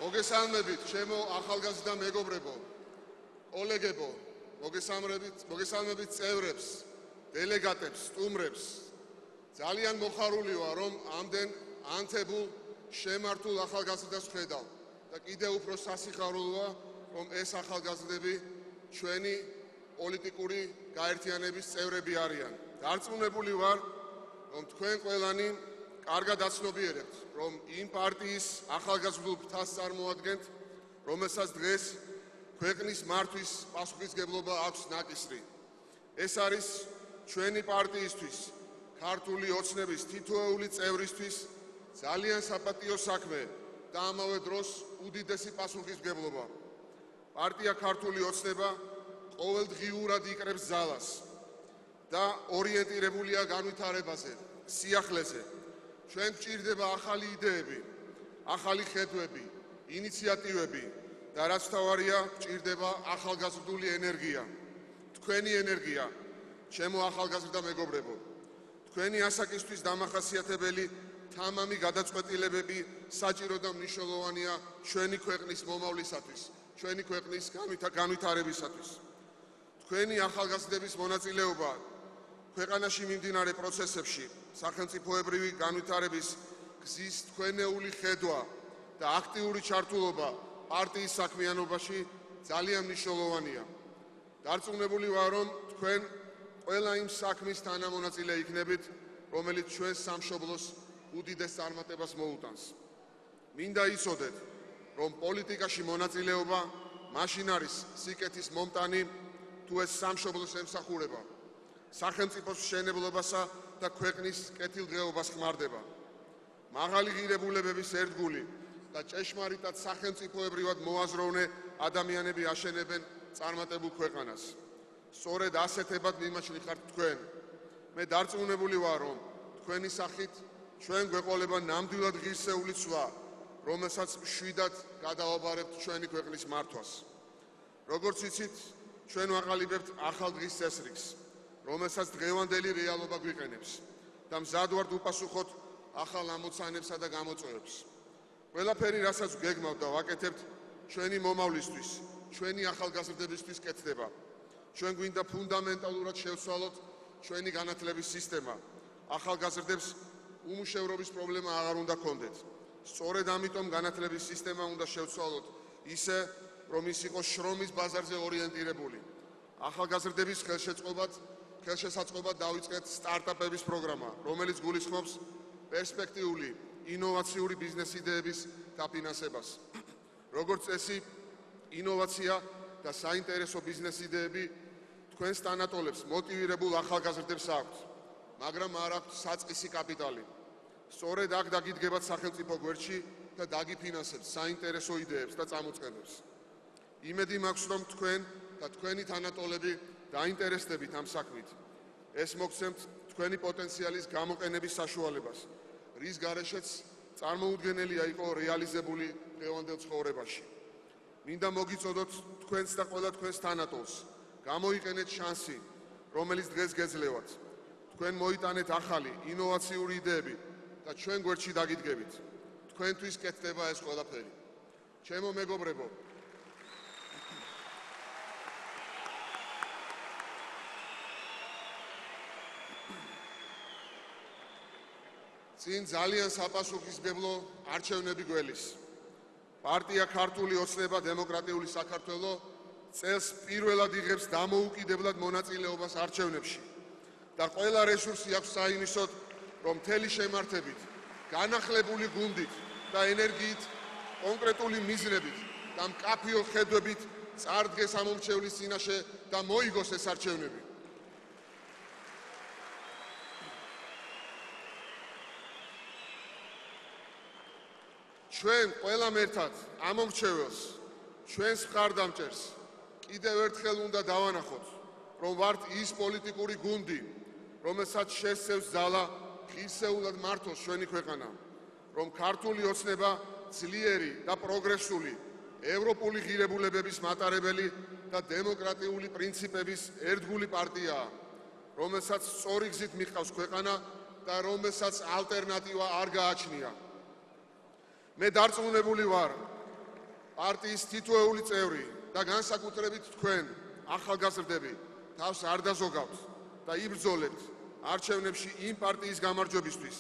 მოგესალმებით, ჩემო ახალგაზრდა მეგობრებო, კოლეგებო, მოგესალმებით წევრებს, დელეგატებს, სტუმრებს. ძალიან მოხარული ვარ, რომ ამდენ ანთებულ, შემართულ ახალგაზრდას ვხედავ და კიდევ უფრო სასიხარულოა, რომ ეს ახალგაზრდები ჩვენი პოლიტიკური გაერთიანების წევრები არიან. დარწმუნებული ვარ, რომ თქვენ ყველანი კარგად აცნობიერებთ, რომ იმ პარტიის ახალგაზრდულ ფრთას წარმოადგენთ, რომელსაც დღეს ქვეყნის მართვის პასუხისმგებლობა აქვს ნაკისრი. ეს არის ჩვენი პარტიისთვის, ქართული ოცნების თითოეული წევრისთვის ძალიან საპატიო საქმე და ამავე დროს უდიდესი პასუხისმგებლობა. პარტია ქართული ოცნება ყოველდღიურად იკრებს ძალას და ორიენტირებულია განვითარებაზე, სიახლეზე. ჩვენ გვჭირდება ახალი იდეები, ახალი ხედვები, ინიციატივები და რაც მთავარია, გვჭირდება ახალგაზრდული ენერგია. თქვენი ენერგია, ჩემო ახალგაზრდა მეგობრებო, თქვენი ასაკისთვის დამახასიათებელი თამამი გადაწყვეტილებები საჭირო და მნიშვნელოვანია ჩვენი ქვეყნის მომავლისათვის, ჩვენი ქვეყნის განვითარებისათვის. თქვენი ახალგაზრდების მონაწილეობა ქვეყანაში მიმდინარე პროცესებში, სახელმწიფოებრივი განვითარების გზის თქვენეული ხედვა და აქტიური ჩართულობა პარტიის საქმიანობაში ძალიან მნიშვნელოვანია. დარწმუნებული ვარ, რომ თქვენ ყველა იმ საქმის თანამონაწილე იქნებით, რომელიც ჩვენს სამშობლოს უდიდეს წარმატებას მოუტანს. მინდა იცოდეთ, რომ პოლიტიკაში მონაწილეობა მაშინ არის სიკეთის მომტანი, თუ ეს სამშობლოს ემსახურება, სახელმწიფოს მშენებლობასა და ქვეყნის კეთილდღეობას ხმარდება. მაღალი ღირებულებების ერთგული და ჭეშმარიტად სახელმწიფოებრივად მოაზროვნე ადამიანები აშენებენ წარმატებულ ქვეყანას. სწორედ ასეთებად მიმაჩნი ხართ თქვენ. მე დარწმუნებული ვარ, რომ თქვენი სახით ჩვენ გვეყოლება ნამდვილად ღირსეული ცვლა, რომელსაც მშვიდად გადავაბარებთ ჩვენი ქვეყნის მართვას. როგორც იცით, ჩვენ ვაყალიბებთ ახალ დღის წესრიგს, რომელსაც დღევანდელი რეალობა გვიყენებს და მზად ვართ უპასუხოთ ახალ ამოცანებსა და გამოწვევებს. ყველაფერი, რასაც გვგეგმავთ და ვაკეთებთ, ჩვენი მომავლისთვის, ჩვენი ახალგაზრდებისთვის კეთდება. ჩვენ გვინდა ფუნდამენტალურად შევცვალოთ ჩვენი განათლების სისტემა. ახალგაზრდებს უმუშევრობის პრობლემა აღარ უნდა ჰქონდეთ. სწორედ ამიტომ განათლების სისტემა უნდა შევცვალოთ ისე, რომ ის იყოს შრომის ბაზარზე ორიენტირებული. ახალგაზრდების ხელშესაწყობად დავიწყეთ სტარტაპების პროგრამა, რომელიც გულისხმობს პერსპექტიული, ინოვაციური ბიზნეს იდეების დაფინანსებას. როგორც წესი, ინოვაცია და საინტერესო ბიზნეს იდეები თქვენს თანატოლებს მოტივირებულ ახალგაზრდებს აქვთ, მაგრამ არ აქვთ საწყისი კაპიტალი. სწორედ აქ დაგიდგებათ სახელმწიფო გვერდში და დაგიფინანსებთ საინტერესო იდეებს და წამოწყებებს. იმედი მაქვს, რომ თქვენ და თქვენი თანატოლები დაინტერესდებით ამ საქმით. ეს მოგცემთ თქვენი პოტენციალის გამოყენების საშუალებას, რის გარეშეც წარმოუდგენელია იყო რეალიზებული დღევანდელ ცხოვრებაში. მინდა მოგიწოდოთ თქვენს და ყველა თქვენს თანატოლს, გამოიყენეთ შანსი, რომელიც დღეს გეძლევათ. თქვენ მოიტანეთ ახალი, ინოვაციური იდეები და ჩვენ გვერდში დაგიდგებით. თქვენთვის კეთდება ეს ყველაფერი. ჩემო მეგობრებო, წინ ძალიან საპასუხისმგებლო არჩევნები გველის. პარტია ქართული ოცნება დემოკრატიული საქართველო წელს პირველად იღებს დამოუკიდებლად მონაწილეობას არჩევნებში და ყველა რესურსი აქვს საიმისოდ, რომ მთელი შემართებით, განახლებული გუნდით და ენერგიით, კონკრეტული მიზნებით და მკაფიო ხედვებით წარდგეს ამომრჩევლის წინაშე და მოიგოს ეს არჩევნები. ჩვენ ყველამ ერთად ამომრჩეველს, ჩვენს მხარდამჭერს კიდევ ერთხელ უნდა დავანახოთ, რომ ვართ ის პოლიტიკური გუნდი, რომელსაც შესწევს ძალა ღირსეულად მართოს ჩვენი ქვეყანა, რომ ქართული ოცნება ძლიერი და პროგრესული, ევროპული ღირებულებების მატარებელი და დემოკრატიული პრინციპების ერთგული პარტიაა, რომელსაც სწორი გზით მიჰყავს ქვეყანა და რომელსაც ალტერნატივა არ გააჩნია. მე დარწმუნებული ვარ, პარტიის თითოეული წევრი და განსაკუთრებით თქვენ, ახალგაზრდები, თავს არ დაზოგავთ და იბრძოლებთ არჩევნებში იმ პარტიის გამარჯვებისთვის,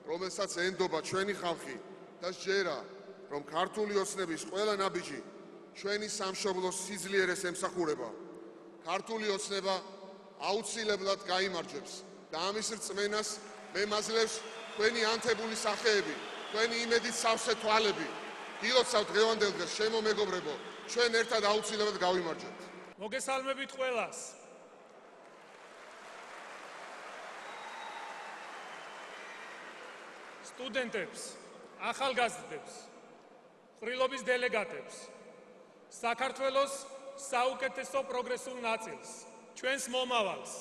რომელსაც ენდობა ჩვენი ხალხი და სჯერა, რომ ქართული ოცნების ყველა ნაბიჯი ჩვენი სამშობლოს სიძლიერეს ემსახურება. ქართული ოცნება აუცილებლად გაიმარჯვებს და ამის რწმენას მემაძლევს თქვენი ანთებული სახეები, თქვენი იმედით სავსე თვალები. გილოცავთ დღევანდელ დღეს, შემო მეგობრებო, ჩვენ ერთად აუცილებლად გავიმარჯვებთ. მოგესალმებით ყველას. სტუდენტებს, ახალგაზრდებს, ყრილობის დელეგატებს, საქართველოს საუკეთესო პროგრესულ ნაწილს, ჩვენს მომავალს.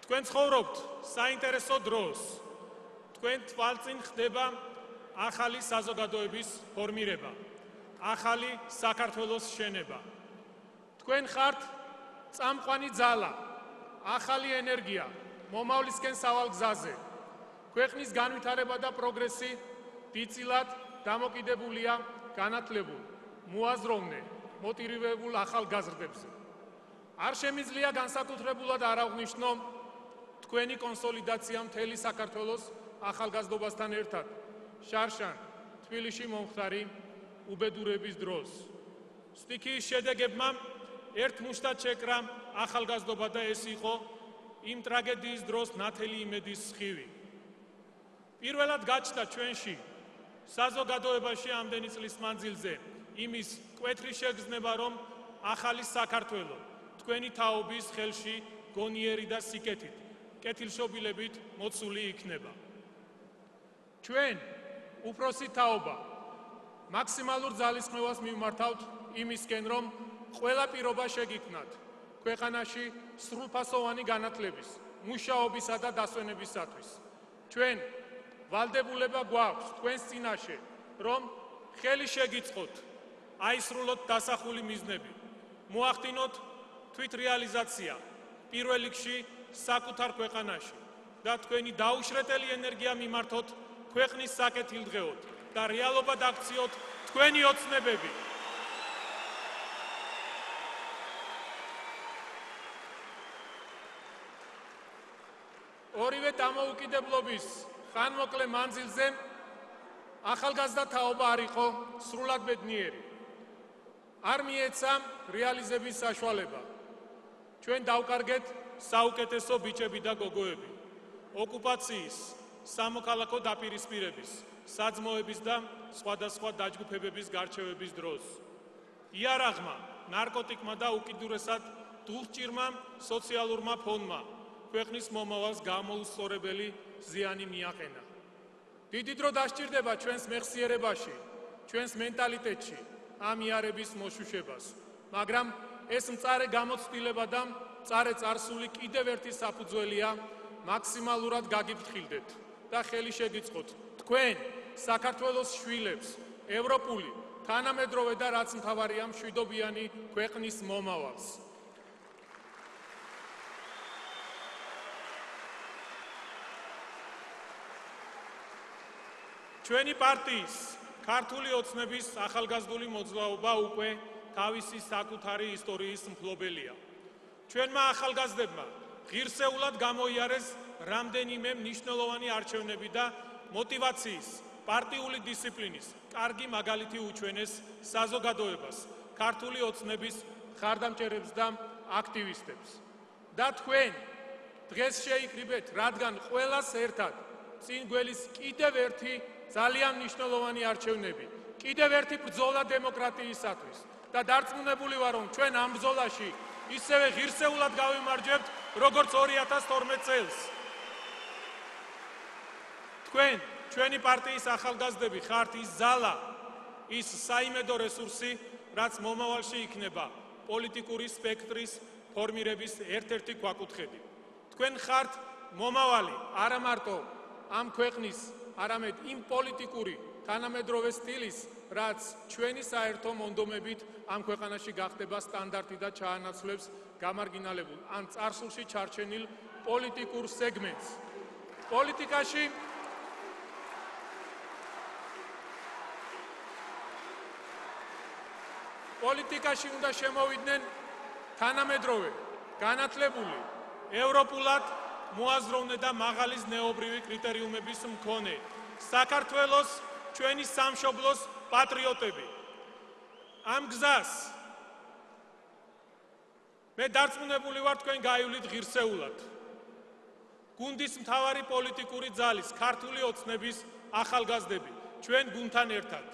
თქვენ ცხოვრობთ საინტერესო დროს. თქვენ თვალწინ ხდება ახალი საზოგადოების ფორმირება, ახალი საქართველოს შენება. თქვენ ხართ წამყვანი ძალა, ახალი ენერგია, მომავლისკენ სავალ გზაზე. ქვეყნის განვითარება და პროგრესი დიდწილად დამოკიდებულია განათლებულ, მოაზროვნე, მოტივირებულ ახალგაზრდებზე. არ შემიძლია განსაკუთრებულად არ აღვნიშნო თქვენი კონსოლიდაცია მთელი საქართველოს ახალგაზრდობასთან ერთად, შარშან თბილისში მომხდარი უბედურების დროს. სტიქიის შედეგებმა ერთ მუშტად შეკრა ახალგაზრდობა და ეს იყო იმ ტრაგედიის დროს ნათელი იმედის სხივი. პირველად გაჩნდა ჩვენში საზოგადოებაში ამდენი წლის მანძილზე იმის მკვეთრი შეგრძნება, რომ ახალი საქართველო თქვენი თაობის ხელში გონიერი და სიკეთით, კეთილშობილებით მოცული იქნება. ჩვენ, უფროსი თაობა, მაქსიმალურ ძალისხმევას მივმართავთ იმისკენ, რომ ყველა პირობა შეგიქმნათ ქვეყანაში სრულფასოვანი განათლების, მუშაობისა და დასვენებისათვის. ჩვენ ვალდებულება გვაქვს თქვენს წინაშე, რომ ხელი შეგიწყოთ, აისრულოთ დასახული მიზნები, მოახდინოთ თვითრეალიზაცია პირველ რიგში საკუთარ ქვეყანაში და თქვენი დაუშრეტელი ენერგია მიმართოთ ქვეყნის საკეთილდღეოდ და რეალობად აქციოთ თქვენი ოცნებები. ორივე დამოუკიდებლობის ხანმოკლე მანძილზე ახალგაზრდა თაობა არ იყო სრულად ბედნიერი. არ მიეცა რეალიზების საშუალება. ჩვენ დავკარგეთ საუკეთესო ბიჭები და გოგოები. ოკუპაციის, სამოქალაქო დაპირისპირების, საძმოების და სხვადასხვა დაჯგუფებების გარჩევების დროს. იარაღმა, ნარკოტიკმა და უკიდურესად დულსჭირმა სოციალურმა ფონმა ქვეყნის მომავალს გამოუსწორებელი ზიანი მიაყენა. დიდი დრო დასჭირდება ჩვენს მეხსიერებაში, ჩვენს მენტალიტეტში ამ იარების მოშუშებას, მაგრამ ეს მწარე გამოცდილება და მწარე წარსული კიდევ ერთი საფუძველია მაქსიმალურად გაგიფრთხილდეთ და ხელი შეგიწყოთ თქვენ საქართველოს შვილებს ევროპული, თანამედროვე და რაც მთავარია მშვიდობიანი ქვეყნის მომავალს. ჩვენი პარტიის ქართული ოცნების ახალგაზრდული მოძრაობა უკვე თავისი საკუთარი ისტორიის მფლობელია. ჩვენმა ახალგაზრდებმა ღირსეულად გამოიარეს რამდენიმე მნიშვნელოვანი არჩევნები და მოტივაციის, პარტიული დისციპლინის კარგი მაგალითი უჩვენეს საზოგადოებას, ქართული ოცნების მხარდამჭერებს და აქტივისტებს. და თქვენ დღეს შეიკრიბეთ, რადგან ყველას ერთად წინ გველის კიდევ ერთი ძალიან მნიშვნელოვანი არჩევნები, კიდევ ერთი ბრძოლა დემოკრატიისათვის და დარწმუნებული ვარ, რომ ჩვენ ამ ბრძოლაში ისევე ღირსეულად გავიმარჯვებთ, როგორც 2012 წელს. თქვენ, ჩვენი პარტიის ახალგაზრდები ხართ ის ძალა, ის საიმედო რესურსი, რაც მომავალში იქნება პოლიტიკური სპექტრის ფორმირების ერთ-ერთი ქვაკუთხედი. თქვენ ხართ მომავალი არა მარტო ამ ქვეყნის, არამედ იმ პოლიტიკური თანამედროვე სტილის, რაც ჩვენი საერთო მონდომებით ამ ქვეყანაში გახდება სტანდარტი და ჩაანაცვლებს გამარგინალებულ ან წარსულში ჩარჩენილ პოლიტიკურ სეგმენტს. პოლიტიკაში უნდა შემოვიდნენ თანამედროვე, განათლებული, ევროპულად მოაზროვნე და მაღალი ზნეობრივი კრიტერიუმების მქონე საქართველოს ჩვენი სამშობლოს პატრიოტები. ამ გზას მე დარწმუნებული ვარ თქვენ გაივლით ღირსეულად. გუნდის მთავარი პოლიტიკური ძალის, ქართული ოცნების ახალგაზრდები, ჩვენ გუნდთან ერთად.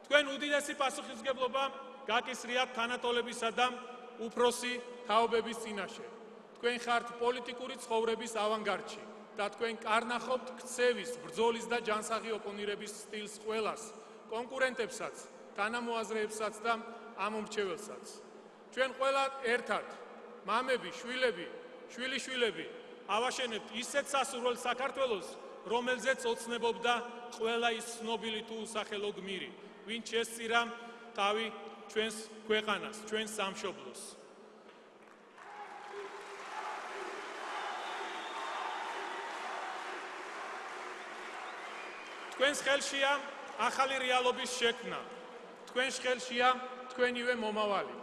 თქვენ უდიდესი პასუხისმგებლობა გაკისრიათ თანატოლებისა და უფროსი თაობების წინაშე. თქვენ ხართ პოლიტიკური ცხოვრების ავანგარდში და თქვენ კარნახობთ ქცევის, ბრძოლის და ჯანსაღი ოპონირების სტილს ყველას, კონკურენტებსაც, თანამოაზრეებსაც და ამომრჩეველსაც. ჩვენ ყველა ერთად, მამები, შვილები, შვილიშვილები, ავაშენებთ ისეთ სასურველ საქართველოს, რომელზეც ოცნებობდა ყველა ის ცნობილი თუ უსახელო გმირი, ვინც შესწირა თავი ჩვენს ქვეყანას, ჩვენს სამშობლოს. თქვენს ხელშია ახალი რეალობის შექმნა. თქვენს ხელშია თქვენივე მომავალი.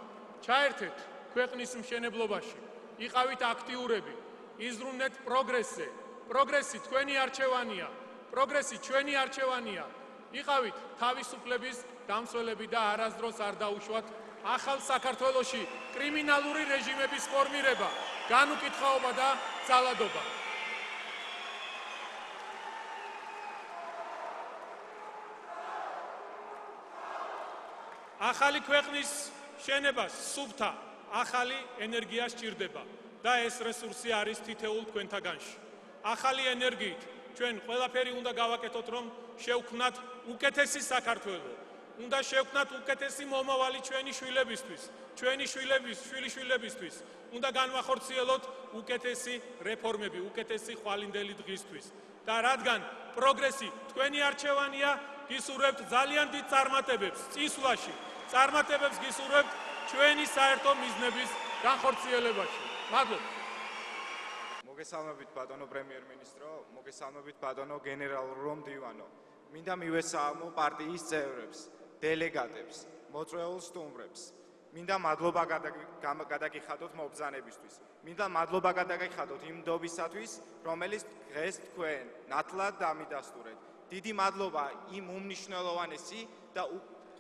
ჩაერთეთ ქვეყნის მშენებლობაში, იყავით აქტიურები, იზრუნეთ პროგრესზე. პროგრესი თქვენი არჩევანია, პროგრესი ჩვენი არჩევანია. იყავით თავისუფლების დამცველები და არასდროს არ დაუშვათ ახალ საქართველოში კრიმინალური რეჟიმების ფორმირება, განუკითხაობა და ძალადობა. ახალი ქვეყნის შენებას სუფთა ახალი ენერგია სჭირდება და ეს რესურსი არის თითოეულ თქვენთაგანში. ახალი ენერგიით ჩვენ ყველაფერი უნდა გავაკეთოთ, რომ შევქმნათ უკეთესი საქართველო. უნდა შევქმნათ უკეთესი მომავალი ჩვენი შვილებისთვის, ჩვენი შვილიშვილებისთვის. უნდა განვახორციელოთ უკეთესი რეფორმები, უკეთესი ხვალინდელი დღისთვის. და რადგან პროგრესი თქვენი არჩევანია, გისურვებთ ძალიან დიდ წარმატებებს წინსვლაში. წარმატებებს გისურვებთ ჩვენი საერთო მიზნების განხორციელებაში. მადლობა. მოგესალმებით ბატონო პრემიერ-მინისტრო, მოგესალმებით ბატონო გენერალურო მდივანო. მინდა მივესალმო პარტიის წევრებს, დელეგატებს, მოწვეულ სტუმრებს. მინდა მადლობა გადაგიხადოთ მობრძანებისთვის. მინდა მადლობა გადაგიხადოთ იმ ნდობისათვის, რომელიც დღეს თქვენ ნათლად დამიდასტურეთ. დიდი მადლობა იმ უმნიშვნელოვანესი და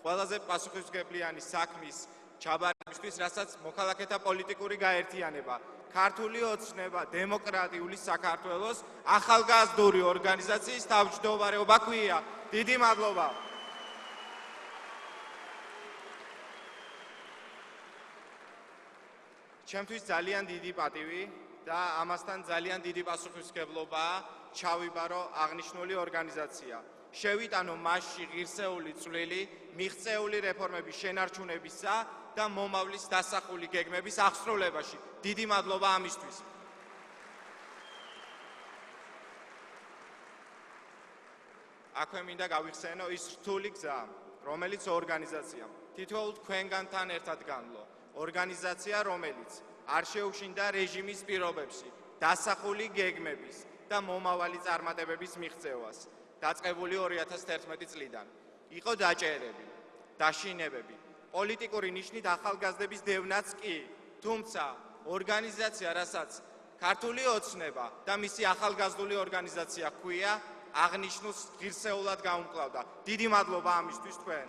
ყველაზე პასუხისმგებლიანი საქმის ჩაბარებისთვის, რასაც მოქალაქეთა პოლიტიკური გაერთიანება, ქართული ოცნება დემოკრატიული საქართველოს ახალგაზრდული ორგანიზაციის თავმჯდომარეობა ქვია. დიდი მადლობა. ჩემთვის ძალიან დიდი პატივი და ამასთან ძალიან დიდი პასუხისმგებლობაა ჩავიბარო აღნიშნული ორგანიზაცია. შევიტანო მასში ღირსეული წვლილი მიღწეული რეფორმების შენარჩუნებისა და მომავლის დასახული გეგმების აღსრულებაში. დიდი მადლობა ამისთვის. აქვე მინდა გავიხსენო ის რთული გზა, რომელიც ორგანიზაციამ თითოეულ თქვენგანთან ერთად განვლო. ორგანიზაცია, რომელიც არ შეუშინდა რეჟიმის პირობებში დასახული გეგმების და მომავალი წარმატებების მიღწევას, დაწყებული 2011 წლიდან. იყო დაჭერები, დაშინებები, პოლიტიკური ნიშნით ახალგაზრდების დევნაც კი, თუმცა ორგანიზაცია, რასაც ქართული ოცნება და მისი ახალგაზრდული ორგანიზაცია ჰქვია, აღნიშნულს ღირსეულად გაუმკლავდა. დიდი მადლობა ამისთვის თქვენ.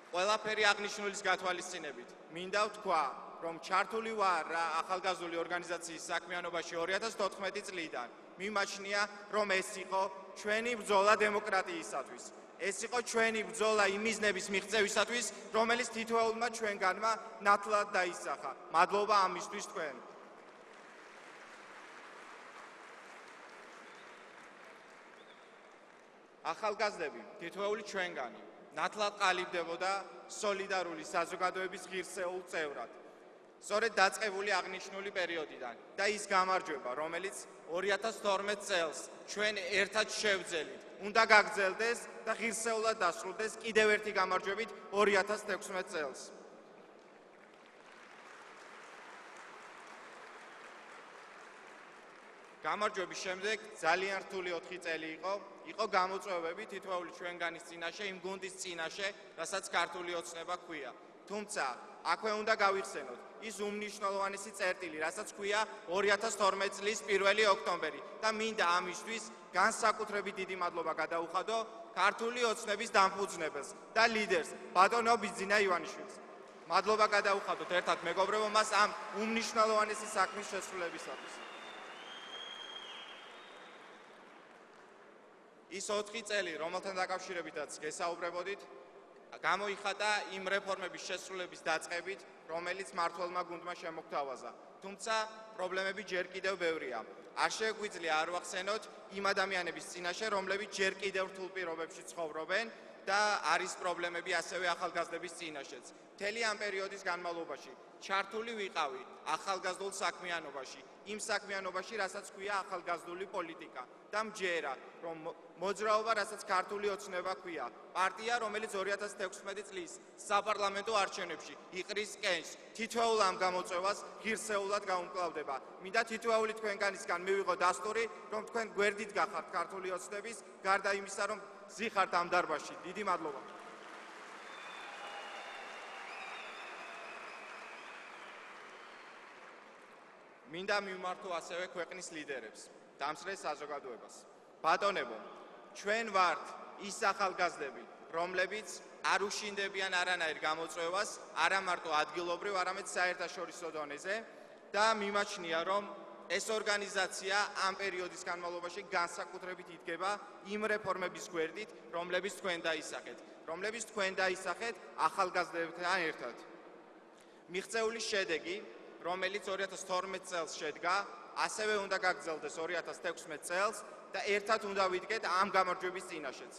ყველაფერი აღნიშნულის გათვალისწინებით მინდა ვთქვა, რომ ჩართული ვარ ახალგაზრდული ორგანიზაციის საქმიანობაში 2014 წლიდან. მიმაჩნია, რომ ეს იყო ჩვენი ბრძოლა დემოკრატიისათვის. ეს იყო ჩვენი ბრძოლა იმ მიზნების მიღწევისათვის, რომელიც თითოეულმა ჩვენგანმა ნათლად დაისახა. მადლობა ამისთვის თქვენ. ახალგაზრდები, თითოეული ჩვენგანი ნათლად ყალიბდებოდა სოლიდარული საზოგადოების ღირსეულ წევრად. სწორედ დაწყებული აღნიშნული პერიოდიდან და ის გამარჯვება, რომელიც 2012 წელს ჩვენ ერთად შევძელით, უნდა გაგრძელდეს და ღირსეულად დასრულდეს კიდევ ერთი გამარჯვებით 2016 წელს. გამარჯვების შემდეგ ძალიან რთული 4 წელი იყო გამოწვევები თითოეული ჩვენგანის წინაშე, იმ გუნდის წინაშე, რასაც ქართული ოცნება ჰქვია. თუმცა აქვე უნდა გავიხსენოთ ის უმნიშვნელოვანესი წერტილი, რასაც ჰქვია 2012 წლის 1 ოქტომბერი და მინდა ამისთვის განსაკუთრებით დიდი მადლობა გადაუხადო ქართული ოცნების დამფუძნებელს და ლიდერს ბატონო ბიძინა ივანიშვილს. მადლობა გადაუხადოთ ერთად მეგობრებო მას ამ უმნიშვნელოვანესი საქმის შესრულებისათვის. ის 4 წელი, რომელთან დაკავშირებითაც გესაუბრებოდით, გამოიხატა იმ რეფორმების შესრულების დაწყებით, რომელიც მმართველმა გუნდმა შემოგთავაზა. თუმცა პრობლემები ჯერ კიდევ ბევრია. არ შეგვიძლია არ ვახსენოთ იმ ადამიანების წინაშე, რომლებიც ჯერ კიდევ რთულ პირობებში ცხოვრობენ და არის პრობლემები ასევე ახალგაზრდების წინაშეც. მთელი ამ პერიოდის განმავლობაში ჩართული ვიყავი ახალგაზრდულ საქმიანობაში, იმ საქმიანობაში, რასაც ჰქვია ახალგაზრდული პოლიტიკა და მჯერა, რომ მოძრაობა, რასაც ქართული ოცნება ჰქვია, პარტია, რომელიც 2016 წლის საპარლამენტო არჩევნებში იყრის კენჭს, თითოეულ ამ გამოწვევას ღირსეულად გაუმკლავდება. მინდა თითოეული თქვენგანისგან მივიღო დასტური, რომ თქვენ გვერდით გახართ ქართული ოცნების, გარდა იმისა, რომ ზიხართ ამ დარბაზში. დიდი მადლობა. მინდა მივმართო ასევე ქვეყნის ლიდერებს, დამსწრე საზოგადოებას. ბატონებო, ჩვენ ვართ ის ახალგაზრდები, რომლებიც არ უშინდებიან არანაირ გამოწვევას, არა მარტო ადგილობრივ, არამედ საერთაშორისო დონეზე და მიმაჩნია, რომ ეს ორგანიზაცია ამ პერიოდის განმავლობაში განსაკუთრებით იდგება იმ რეფორმების გვერდით, რომლებიც თქვენ დაისახეთ ახალგაზრდებთან ერთად. მიღწეული შედეგი, რომელიც 2012 წელს შედგა, ასევე უნდა გაგრძელდეს 2016 წელს და ერთად უნდა ვიდგეთ ამ გამარჯვების წინაშეც.